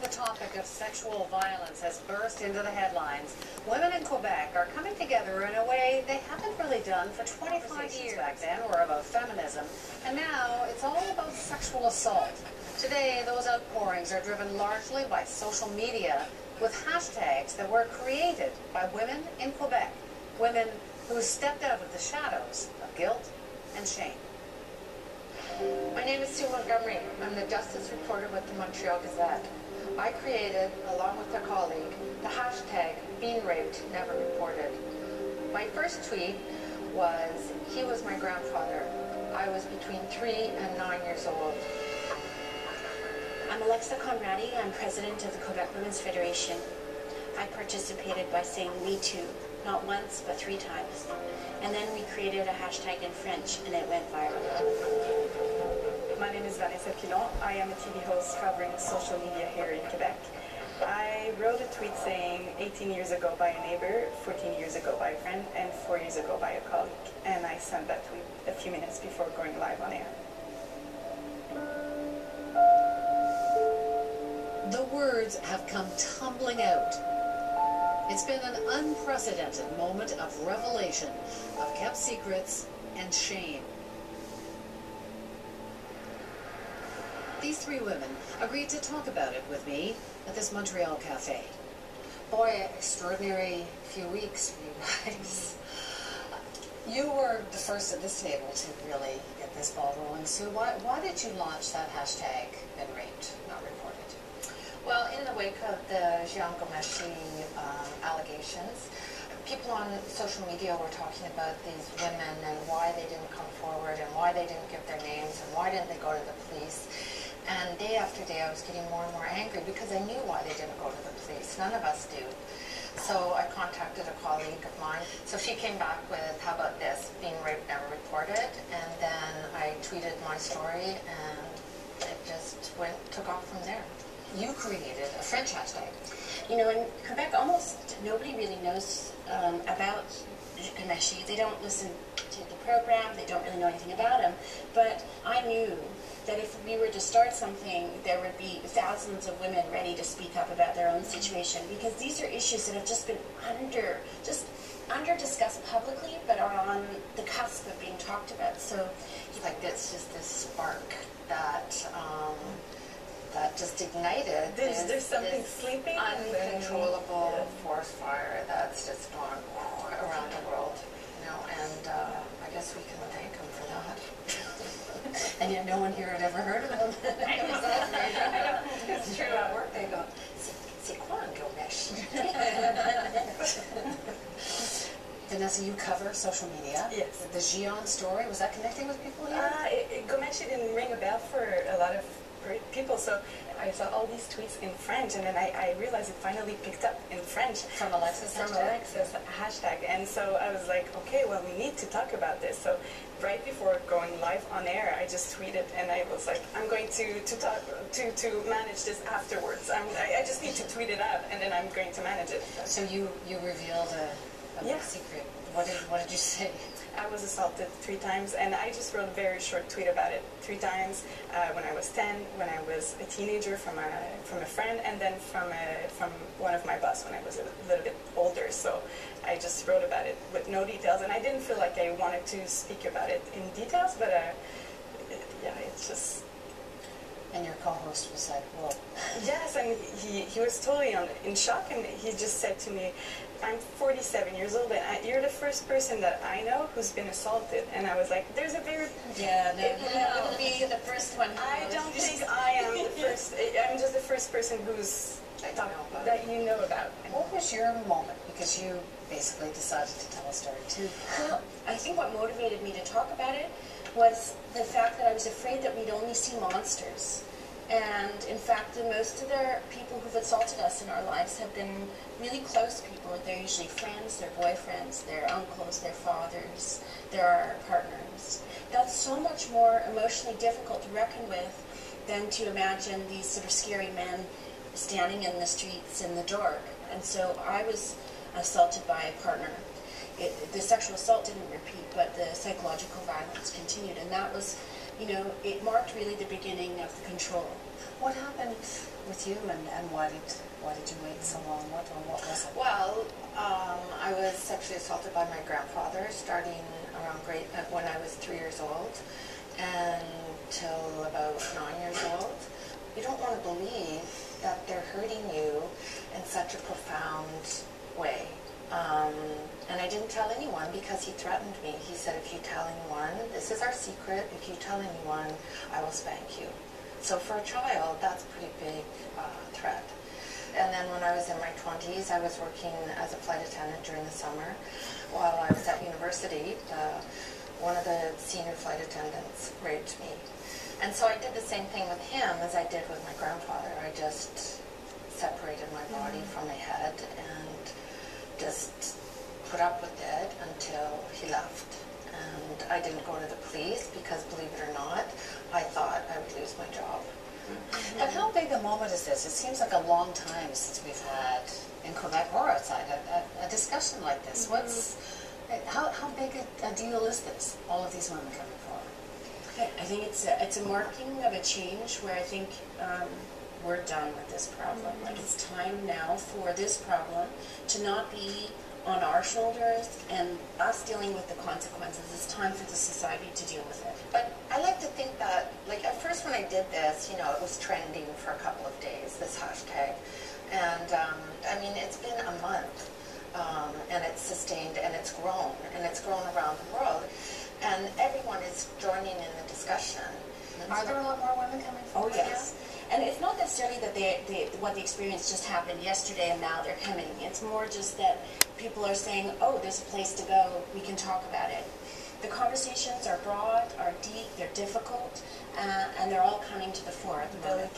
the topic of sexual violence has burst into the headlines, women in Quebec are coming together in a way they haven't really done for 25 years. Back then were about feminism, and now it's all about sexual assault. Today, those outpourings are driven largely by social media, with hashtags that were created by women in Quebec, women who stepped out of the shadows of guilt and shame. My name is Sue Montgomery. I'm the justice reporter with the Montreal Gazette. I created, along with a colleague, the hashtag BeenRapedNeverReported. My first tweet was, "He was my grandfather. I was between 3 and 9 years old." I'm Alexa Conradi. I'm president of the Quebec Women's Federation. I participated by saying "Me Too," not once, but 3 times. And then we created a hashtag in French, and it went viral. My name is Vanessa Pilon. I am a TV host covering social media here in Quebec. I wrote a tweet saying 18 years ago by a neighbor, 14 years ago by a friend, and 4 years ago by a colleague. And I sent that tweet a few minutes before going live on air. The words have come tumbling out. It's been an unprecedented moment of revelation, of kept secrets and shame. These 3 women agreed to talk about it with me at this Montreal cafe. Boy, extraordinary few weeks for you guys. You were the first at this table to really get this ball rolling. Sue, why did you launch that hashtag, "Been Raped, Not Reported"? Well, in the wake of the Jean Gomeshi allegations, people on social media were talking about these women and why they didn't come forward and why they didn't give their names and why didn't they go to the police. And day after day I was getting more and more angry because I knew why they didn't go to the police. None of us do. So I contacted a colleague of mine. So she came back with, "How about this, Being Raped Never Reported?" And then I tweeted my story and it just took off from there. You created a French hashtag. You know, in Quebec, almost nobody really knows about Gomeshi. They don't listen to the program. They don't really know anything about him. But I knew that if we were to start something, there would be thousands of women ready to speak up about their own situation, because these are issues that have just been under discussed publicly, but are on the cusp of being talked about. So it's like it's just this spark that just ignited There's something sleeping, uncontrollable forest fire that's just gone around the world, you know, and I guess we can thank him for that. And yet no one here had ever heard of him. It's true. At work they go, "C'est quoi un Gomeshi?" Vanessa, you cover social media. Yes. The Gion story, was that connecting with people here? Gomeshi didn't ring a bell for a lot of people, so I saw all these tweets in French, and then I realized it finally picked up in French. From Alexis hashtag. And so I was like, okay, well, we need to talk about this. So right before going live on air, I just tweeted, and I was like, I'm going to talk to manage this afterwards. I just need to tweet it out, and then I'm going to manage it. So you revealed a big secret. What did you say? I was assaulted 3 times, and I just wrote a very short tweet about it. 3 times, when I was 10, when I was a teenager from a friend, and then from one of my boss when I was a little bit older. So I just wrote about it with no details, and I didn't feel like I wanted to speak about it in details, but yeah, it's just... And your co-host was like, whoa. Yes, and he was totally in shock, and he just said to me, "I'm 47 years old, and you're the first person that I know who's been assaulted." And I was like, there's a very... Yeah, no, you wouldn't be the first one. I don't think I am the first. I'm just the first person that you know about. What was your moment? Because you basically decided to tell a story too. Well, I think what motivated me to talk about it was the fact that I was afraid that we'd only see monsters. And in fact, most of the people who've assaulted us in our lives have been really close people. They're usually friends, their boyfriends, their uncles, their fathers, their partners. That's so much more emotionally difficult to reckon with than to imagine these sort of scary men standing in the streets in the dark. And so I was assaulted by a partner. The sexual assault didn't repeat, but the psychological violence continued, and that was you know, it marked really the beginning of the control. What happened with you, and why did you wait so long? What was it? Well, I was sexually assaulted by my grandfather starting around when I was 3 years old until about 9 years old. You don't want to believe that they're hurting you in such a profound way. And I didn't tell anyone because he threatened me. He said, if you tell anyone, this is our secret, if you tell anyone, I will spank you. So for a child, that's a pretty big threat. And then when I was in my 20s, I was working as a flight attendant during the summer. While I was at university, one of the senior flight attendants raped me. And so I did the same thing with him as I did with my grandfather. I just separated my body from my head and just put up with it until he left. And I didn't go to the police because, believe it or not, I thought I would lose my job. But how big a moment is this? It seems like a long time since we've had, in Quebec or outside, a discussion like this. How big a deal is this, all of these women coming forward? I think it's a marking of a change where I think we're done with this problem. Like, it's time now for this problem to not be on our shoulders and us dealing with the consequences. It's time for the society to deal with it. But I like to think that, like, at first when I did this, you know, it was trending for a couple of days, this hashtag. And, I mean, it's been a month, and it's sustained, and it's grown around the world. And everyone is joining in the discussion. Are there a lot more women coming forward? Oh, yes. And it's not necessarily that what the experience just happened yesterday and now they're coming. It's more just that people are saying, oh, there's a place to go, we can talk about it. The conversations are broad, are deep, they're difficult, and they're all coming to the fore at the moment.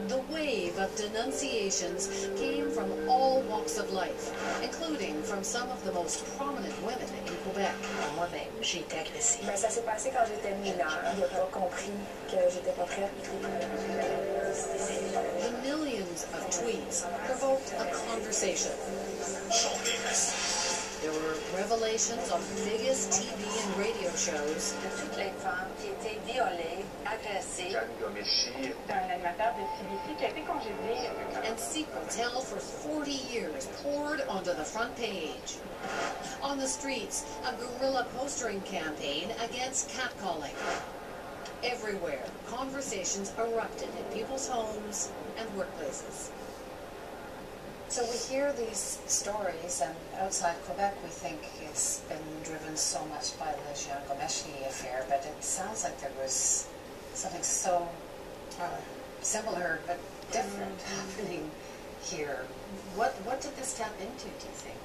The wave of denunciations came from all walks of life, including from some of the most prominent women in Quebec. Moi-même, j'ai été agressée. Ça s'est passé quand j'étais mineure. Il n'a pas compris que j'étais pas prête. The millions of tweets provoked a conversation. There were revelations on the biggest TV and radio shows. Toutes les femmes qui étaient violées, agressées. Un animateur de CBC qui a été congédié. And secrets held for 40 years poured onto the front page. On the streets, a guerrilla postering campaign against catcalling. Everywhere, conversations erupted in people's homes and workplaces. So we hear these stories, and outside Quebec we think it's been driven so much by the Jean Gomeshi affair, but it sounds like there was something so similar but different happening here. What did this tap into, do you think?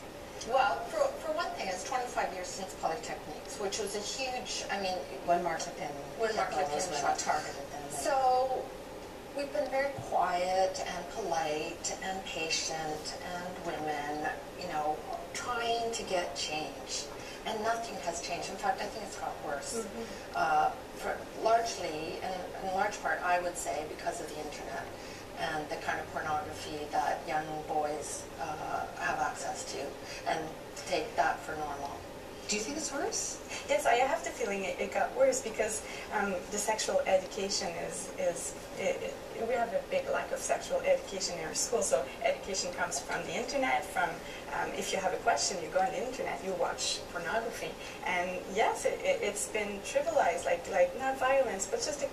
Well, for one thing, it's 25 years since Polytechniques, which was a huge, I mean... When Mark Lipin was shot targeted them. So, we've been very quiet and polite and patient and women, you know, trying to get change. And nothing has changed. In fact, I think it's got worse. Largely, and in large part, I would say, because of the internet and the kind of pornography that young boys have access to, and take that for normal. Do you think it's worse? Yes, I have the feeling it got worse because the sexual education we have a big lack of sexual education in our school. So education comes from the internet, from if you have a question, you go on the internet, you watch pornography. And yes, it's been trivialized, like not violence, but just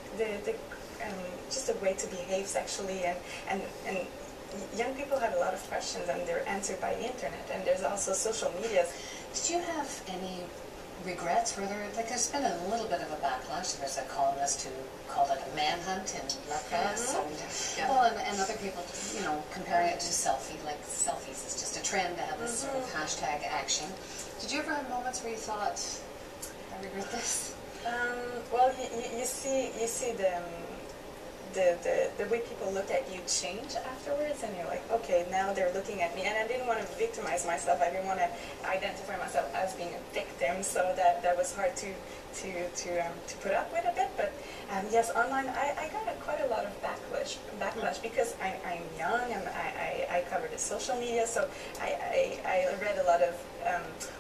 just a way to behave sexually, and young people have a lot of questions and they're answered by the internet, and there's also social media. Did you have any regrets? Were there, like, there's been a little bit of a backlash. There's a columnist who called it a manhunt in La Presse, and other people, you know, comparing it to selfies is just a trend to have this sort of hashtag action. Did you ever have moments where you thought, I regret this? Well, you see the way people look at you change afterwards, and you're like, okay, now they're looking at me, and I didn't want to victimize myself. I didn't want to identify myself as being a victim, so that was hard to put up with a bit. But yes, online I got quite a lot of backlash because I'm young and I cover the social media, so I read a lot of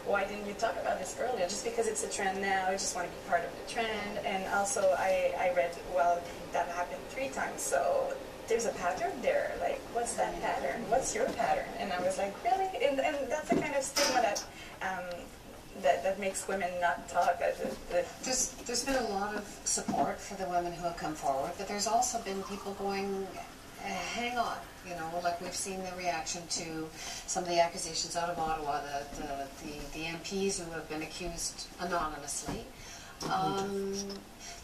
why didn't you talk about this earlier? Just because it's a trend now, I just want to be part of the trend. And also I read, well, that happened 3 times, so there's a pattern there. Like, what's that pattern? What's your pattern? And I was like, really? And that's the kind of stigma that that makes women not talk. There's been a lot of support for the women who have come forward, but there's also been people going, hang on, you know, like we've seen the reaction to some of the accusations out of Ottawa, the MPs who have been accused anonymously.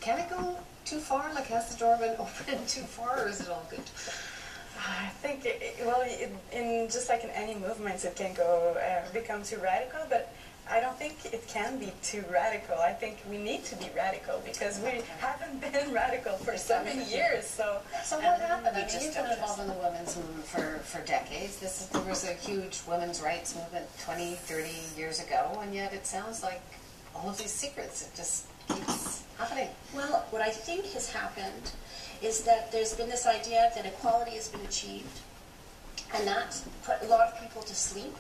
Can it go too far? Like, has the door been opened too far, or is it all good? I think, in just like in any movements, it can go become too radical, but I don't think it can be too radical. I think we need to be radical because we haven't been radical for so many years. So what happened? I mean, you've been involved in the women's movement for decades. There was a huge women's rights movement 20, 30 years ago, and yet it sounds like all of these secrets, it just keeps happening. Well, what I think has happened is that there's been this idea that equality has been achieved, and that's put a lot of people to sleep.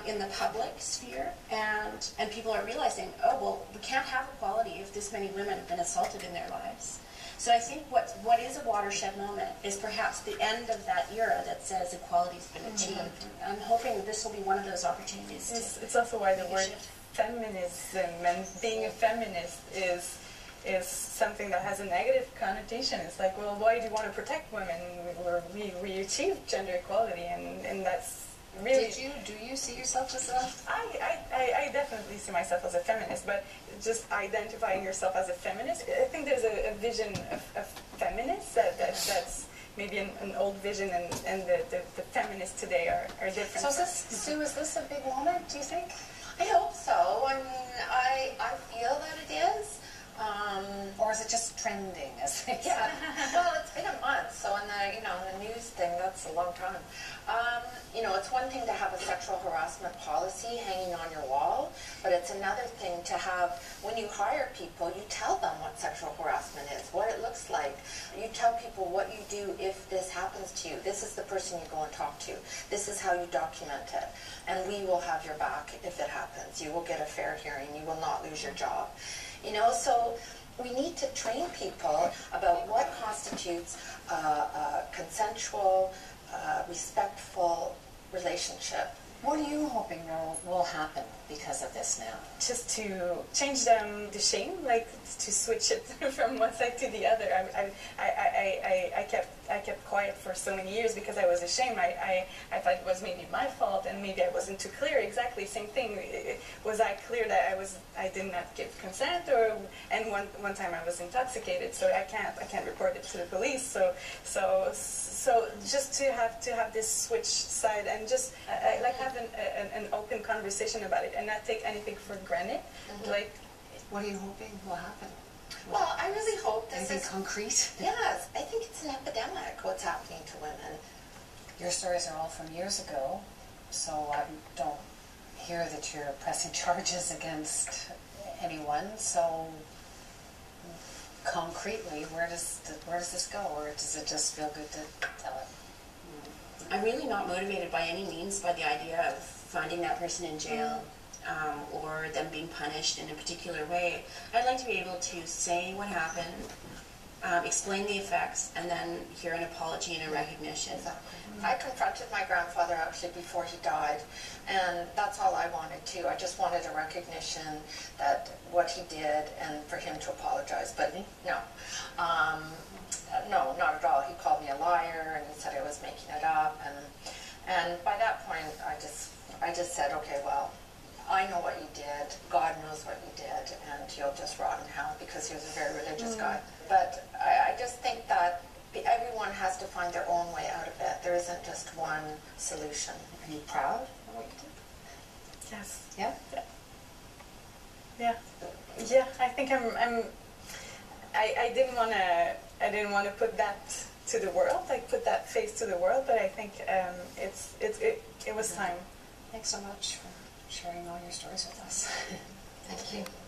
In the public sphere, and people are realizing, oh, well, we can't have equality if this many women have been assaulted in their lives. So I think what is a watershed moment is perhaps the end of that era that says equality's been achieved. I'm hoping that this will be one of those opportunities. It's also why the word feminism and being a feminist is something that has a negative connotation. It's like, well, why do you want to protect women? We achieved gender equality, and that's really. Do you see yourself as a? I definitely see myself as a feminist, but just identifying yourself as a feminist, I think there's a vision of feminists that's maybe an old vision, and the feminists today are different. So is this a big moment, do you think? I hope so. I mean, I feel that it is. Or is it just trending, as they say? Yeah. Well, it's been a month, so in the news thing, that's a long time. It's one thing to have a sexual harassment policy hanging on your wall, but it's another thing to have, when you hire people, you tell them what sexual harassment is, what it looks like. You tell people what you do if this happens to you. This is the person you go and talk to. This is how you document it. And we will have your back if it happens. You will get a fair hearing. You will not lose your job. So we need to train people about what constitutes a consensual, respectful relationship. What are you hoping will happen because of this now? Just to change the shame, like to switch it from one side to the other. I kept quiet for so many years because I was ashamed. I thought it was maybe my fault, and maybe I wasn't too clear. Exactly same thing. Was I clear that I did not give consent, and one time I was intoxicated, so I can't report it to the police. So just to have this switch side, and just like have an open conversation about it, and not take anything for granted. Like, what are you hoping will happen? Well, I really hope this Anything is concrete. Yes, I think it's an epidemic. What's happening to women? Your stories are all from years ago, so I don't hear that you're pressing charges against anyone. So concretely, where does this go, or does it just feel good to tell it? I'm really not motivated by any means by the idea of finding that person in jail or them being punished in a particular way. I'd like to be able to say what happened, explain the effects, and then hear an apology and a recognition. Exactly. I confronted my grandfather actually before he died, and that's all I wanted too. I just wanted a recognition that what he did, and for him to apologize. But no, no, not at all. He called me a liar, and he said I was making it up, and by that point, I just said, okay, well, I know what you did. God knows what you did, and you'll just rot in hell, because he was a very religious guy. But I just think that everyone has to find their own way out of it. There isn't just one solution. Are you proud of what you did? Yes. Yeah? Yeah. Yeah, I think I didn't want to I didn't want to put that to the world, like put that face to the world, but I think it was time. Thanks so much for sharing all your stories with us. Thank you.